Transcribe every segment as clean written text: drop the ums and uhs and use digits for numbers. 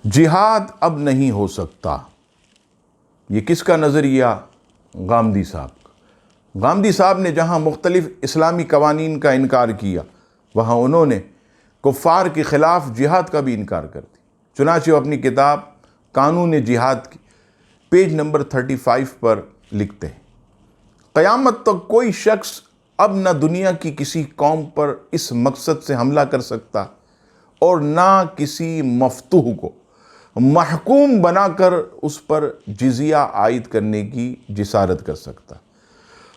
جہاد اب نہیں ہو سکتا، یہ کس کا نظریہ؟ غامدی صاحب کا۔ غامدی صاحب نے جہاں مختلف اسلامی قوانین کا انکار کیا، وہاں انہوں نے کفار کے خلاف جہاد کا بھی انکار کر دیا۔ چنانچہ وہ اپنی کتاب قانون جہاد کی پیج نمبر 35 پر لکھتے ہیں، قیامت تک کوئی شخص اب نہ دنیا کی کسی قوم پر اس مقصد سے حملہ کر سکتا اور نہ کسی مفتوح کو محکوم بنا کر اس پر جزیہ عائد کرنے کی جسارت کر سکتا۔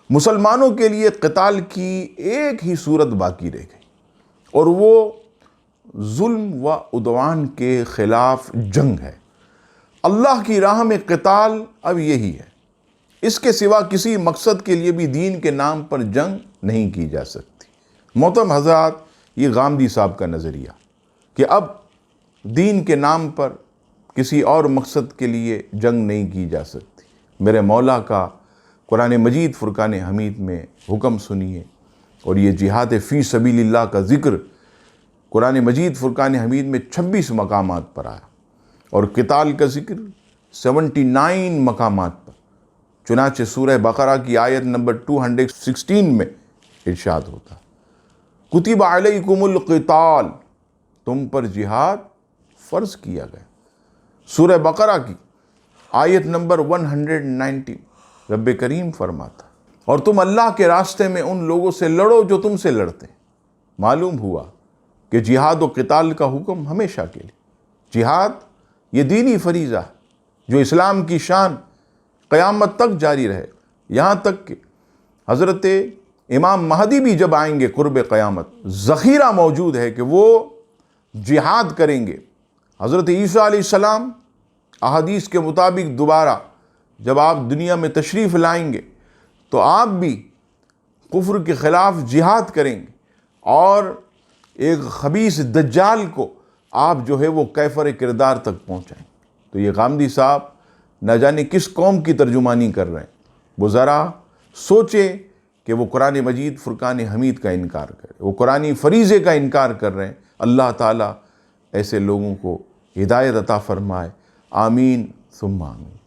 مسلمانوں کے لیے قتال کی ایک ہی صورت باقی رہ گئی، اور وہ ظلم و عدوان کے خلاف جنگ ہے۔ اللہ کی راہ میں قتال اب یہی ہے، اس کے سوا کسی مقصد کے لیے بھی دین کے نام پر جنگ نہیں کی جا سکتی۔ محترم حضرات، یہ غامدی صاحب کا نظریہ کہ اب دین کے نام پر کسی اور مقصد کے لیے جنگ نہیں کی جا سکتی۔ میرے مولا کا قرآن مجید فرقان حمید میں حکم سنیے، اور یہ جہاد فی سبیل اللہ کا ذکر قرآن مجید فرقان حمید میں 26 مقامات پر آیا، اور قتال کا ذکر 79 مقامات پر۔ چنانچہ سورہ بقرہ کی آیت نمبر 216 میں ارشاد ہوتا، کتب علیکم القتال، تم پر جہاد فرض کیا گیا۔ سورہ بقرہ کی آیت نمبر 190 رب کریم فرماتا، اور تم اللہ کے راستے میں ان لوگوں سے لڑو جو تم سے لڑتے ہیں۔ معلوم ہوا کہ جہاد و قتال کا حکم ہمیشہ کے لیے۔ جہاد یہ دینی فریضہ ہے جو اسلام کی شان قیامت تک جاری رہے، یہاں تک کہ حضرت امام مہدی بھی جب آئیں گے قرب قیامت، ذخیرہ موجود ہے کہ وہ جہاد کریں گے۔ حضرت عیسیٰ علیہ السلام احادیث کے مطابق دوبارہ جب آپ دنیا میں تشریف لائیں گے تو آپ بھی کفر کے خلاف جہاد کریں گے، اور ایک خبیث دجال کو آپ جو ہے وہ کیفر کردار تک پہنچائیں۔ تو یہ غامدی صاحب نہ جانے کس قوم کی ترجمانی کر رہے ہیں، وہ ذرا سوچے کہ وہ قرآن مجید فرقان حمید کا انکار کرے، وہ قرآنی فریضے کا انکار کر رہے ہیں۔ اللہ تعالیٰ ایسے لوگوں کو ہدایت عطا فرمائے، آمین ثم آمین۔